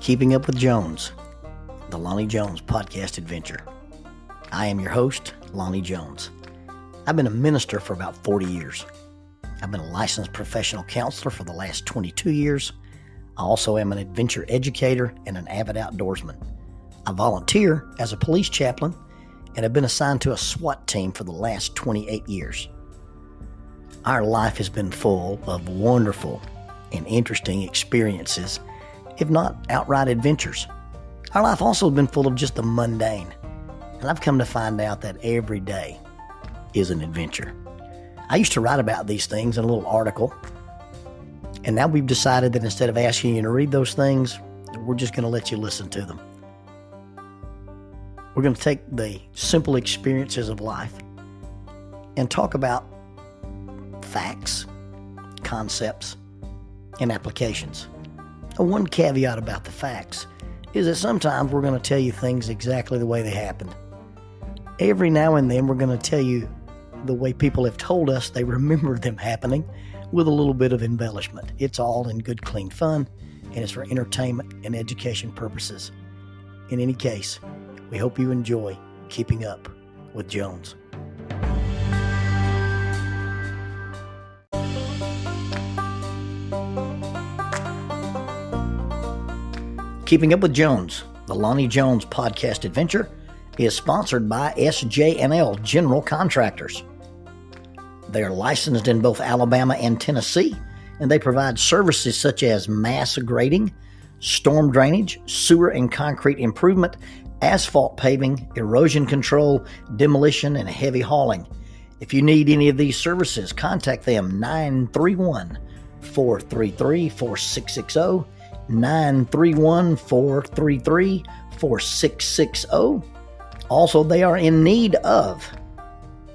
Keeping Up with Jones, the Lonnie Jones podcast adventure. I am your host, Lonnie Jones. I've been a minister for about 40 years. I've been a licensed professional counselor for the last 22 years. I also am an adventure educator and an avid outdoorsman. I volunteer as a police chaplain and have been assigned to a SWAT team for the last 28 years. Our life has been full of wonderful and interesting experiences, if not outright adventures. Our life also has been full of just the mundane, and I've come to find out that every day is an adventure. I used to write about these things in a little article, and now we've decided that instead of asking you to read those things, we're just going to let you listen to them. We're going to take the simple experiences of life and talk about facts, concepts, and applications. One caveat about the facts is that sometimes we're going to tell you things exactly the way they happened. Every now and then we're going to tell you the way people have told us they remember them happening with a little bit of embellishment. It's all in good, clean fun, and it's for entertainment and education purposes. In any case, we hope you enjoy Keeping Up with Jones. Keeping Up with Jones, the Lonnie Jones podcast adventure, is sponsored by SJ&L General Contractors. They are licensed in both Alabama and Tennessee, and they provide services such as mass grading, storm drainage, sewer and concrete improvement, asphalt paving, erosion control, demolition, and heavy hauling. If you need any of these services, contact them 931-433-4660, 931-433-4660. Also, they are in need of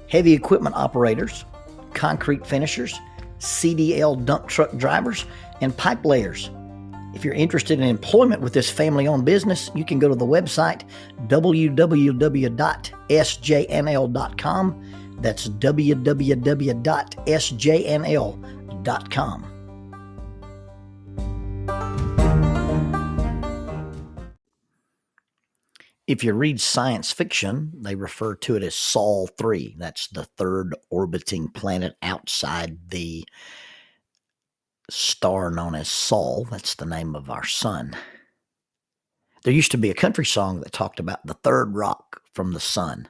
heavy equipment operators, concrete finishers, CDL dump truck drivers, and pipe layers. If you're interested in employment with this family-owned business, you can go to the website www.sjnl.com. That's www.sjnl.com. If you read science fiction, they refer to it as Sol 3. That's the third orbiting planet outside the star known as Sol. That's the name of our sun. There used to be a country song that talked about the third rock from the sun.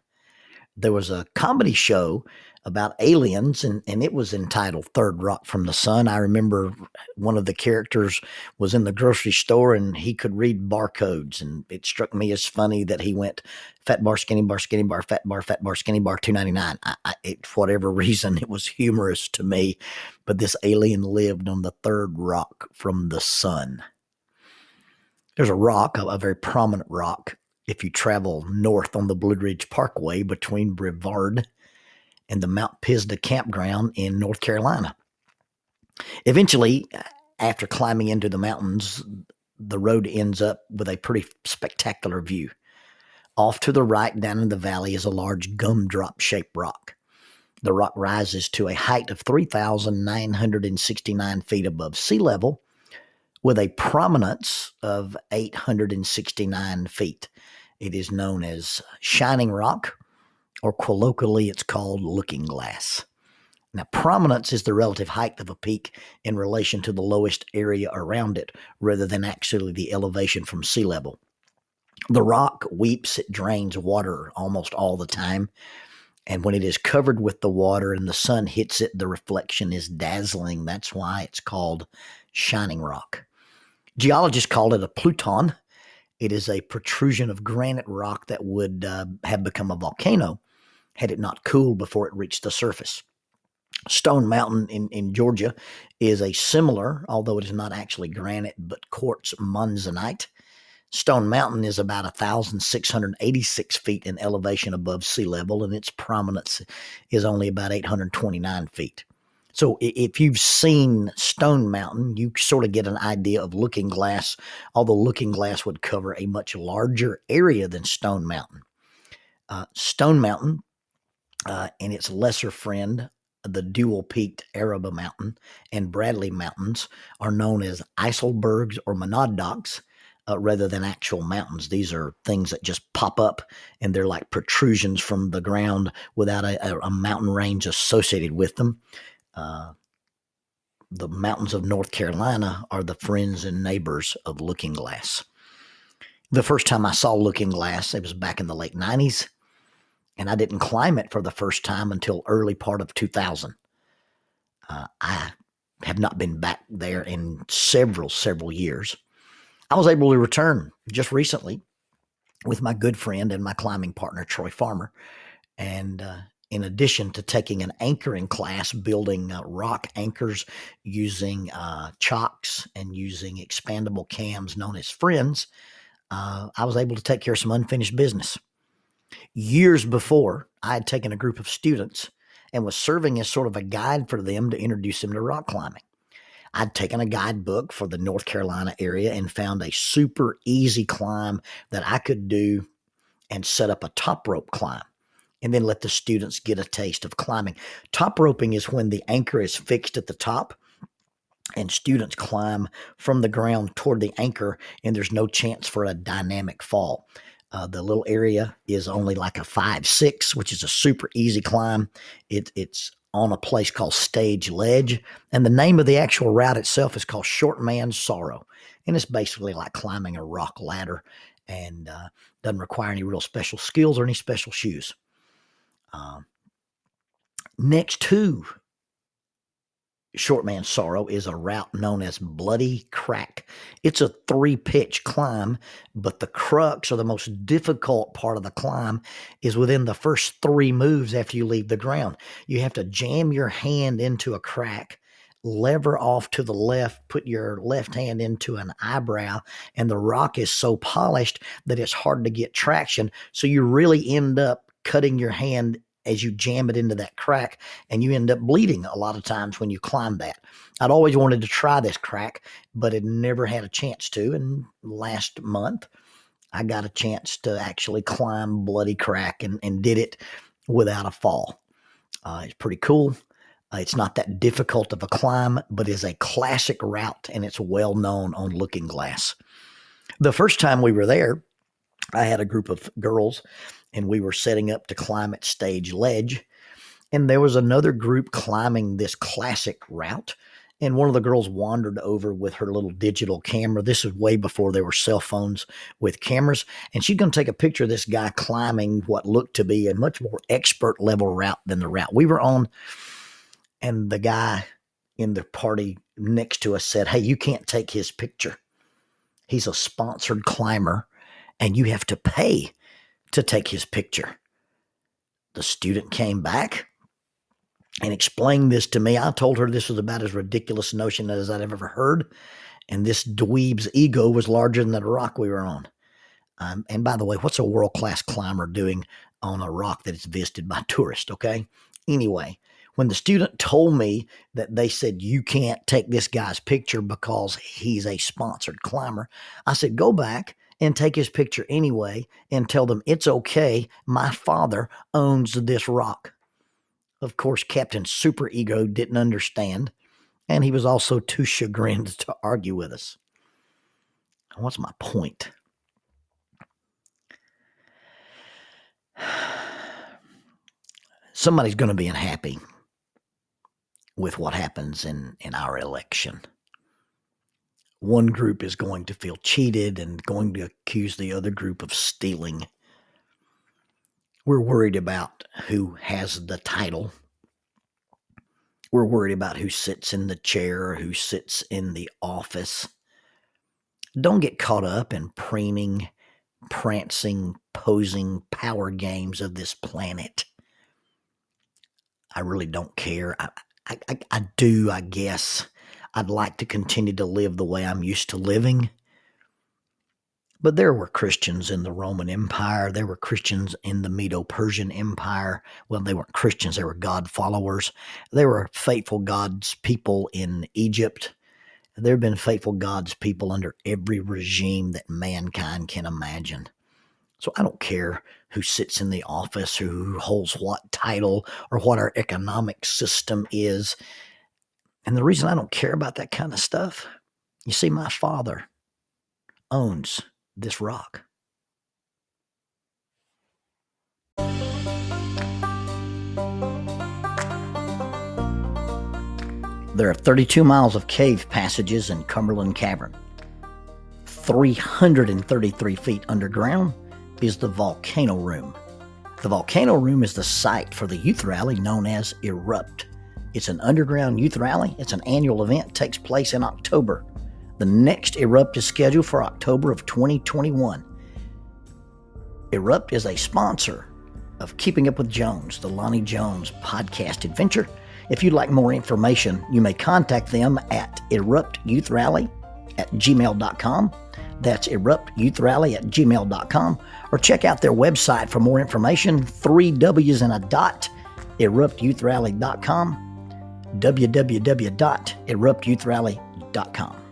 There was a comedy show about aliens, and it was entitled Third Rock from the Sun. I remember one of the characters was in the grocery store, and he could read barcodes, and it struck me as funny that he went fat bar, skinny bar, skinny bar, fat bar, skinny bar, $2.99. For whatever reason, it was humorous to me, but this alien lived on the third rock from the sun. There's a rock, a very prominent rock, if you travel north on the Blue Ridge Parkway between Brevard and the Mount Pisgah campground in North Carolina. Eventually, after climbing into the mountains, the road ends up with a pretty spectacular view. Off to the right, down in the valley, is a large gumdrop-shaped rock. The rock rises to a height of 3,969 feet above sea level, with a prominence of 869 feet. It is known as Shining Rock, or colloquially it's called Looking Glass. Now, prominence is the relative height of a peak in relation to the lowest area around it, rather than actually the elevation from sea level. The rock weeps, it drains water almost all the time, and when it is covered with the water and the sun hits it, the reflection is dazzling. That's why it's called Shining Rock. Geologists call it a pluton. It is a protrusion of granite rock that would have become a volcano had it not cooled before it reached the surface. Stone Mountain in Georgia is a similar, although it is not actually granite, but quartz monzonite. Stone Mountain is about 1,686 feet in elevation above sea level, and its prominence is only about 829 feet. So if you've seen Stone Mountain, you sort of get an idea of Looking Glass, although Looking Glass would cover a much larger area than Stone Mountain. Stone Mountain and its lesser friend, the dual-peaked Araba Mountain and Bradley Mountains, are known as Eiselbergs or Monadnocks. rather than actual mountains. These are things that just pop up, and they're like protrusions from the ground without a mountain range associated with them. The mountains of North Carolina are the friends and neighbors of Looking Glass. The first time I saw Looking Glass, it was back in the late 90s, and I didn't climb it for the first time until early part of 2000. I have not been back there in several years. I was able to return just recently with my good friend and my climbing partner, Troy Farmer. And in addition to taking an anchoring class, building rock anchors using chocks and using expandable cams known as Friends, I was able to take care of some unfinished business. Years before, I had taken a group of students and was serving as sort of a guide for them to introduce them to rock climbing. I'd taken a guidebook for the North Carolina area and found a super easy climb that I could do and set up a top rope climb and then let the students get a taste of climbing. Top roping is when the anchor is fixed at the top and students climb from the ground toward the anchor, and there's no chance for a dynamic fall. The little area is only like a 5-6, which is a super easy climb. It's on a place called Stage Ledge, and the name of the actual route itself is called Short Man's Sorrow, and it's basically like climbing a rock ladder, and doesn't require any real special skills or any special shoes. Next to Short Man's Sorrow is a route known as Bloody Crack. It's a 3-pitch climb, but the crux, or the most difficult part of the climb, is within the first 3 moves after you leave the ground. You have to jam your hand into a crack, lever off to the left, put your left hand into an eyebrow, and the rock is so polished that it's hard to get traction. So you really end up cutting your hand as you jam it into that crack, and you end up bleeding a lot of times when you climb that. I'd always wanted to try this crack, but had never had a chance to. And last month, I got a chance to actually climb Bloody Crack and did it without a fall. It's pretty cool. It's not that difficult of a climb, but is a classic route, and it's well known on Looking Glass. The first time we were there, I had a group of girls, and we were setting up to climb at Stage Ledge, and there was another group climbing this classic route, and one of the girls wandered over with her little digital camera. This is way before there were cell phones with cameras, and she's going to take a picture of this guy climbing what looked to be a much more expert level route than the route we were on. And the guy in the party next to us said, "Hey, you can't take his picture. He's a sponsored climber, and you have to pay to take his picture." The student came back and explained this to me. I told her this was about as ridiculous a notion as I'd ever heard, and this dweeb's ego was larger than the rock we were on. And by the way, what's a world-class climber doing on a rock that is visited by tourists, okay? Anyway, when the student told me that they said, "You can't take this guy's picture because he's a sponsored climber," I said, "Go back and take his picture anyway and tell them it's okay. My father owns this rock." Of course, Captain Super Ego didn't understand, and he was also too chagrined to argue with us. What's my point? Somebody's going to be unhappy with what happens in our election. One group is going to feel cheated and going to accuse the other group of stealing. We're worried about who has the title. We're worried about who sits in the chair or who sits in the office. Don't get caught up in preening, prancing, posing power games of this planet. I really don't care. I do, I guess. I'd like to continue to live the way I'm used to living. But there were Christians in the Roman Empire. There were Christians in the Medo-Persian Empire. Well, they weren't Christians. They were God followers. There were faithful God's people in Egypt. There have been faithful God's people under every regime that mankind can imagine. So I don't care who sits in the office, who holds what title, or what our economic system is. And the reason I don't care about that kind of stuff, you see, my father owns this rock. There are 32 miles of cave passages in Cumberland Cavern. 333 feet underground is the Volcano Room. The Volcano Room is the site for the youth rally known as Erupt. It's an underground youth rally. It's an annual event. It takes place in October. The next Erupt is scheduled for October of 2021. Erupt is a sponsor of Keeping Up with Jones, the Lonnie Jones podcast adventure. If you'd like more information, you may contact them at eruptyouithrally@gmail.com. That's eruptyouithrally@gmail.com. Or check out their website for more information, 3 W's and a dot, eruptyouithrally.com, www.eruptyouithrally.com.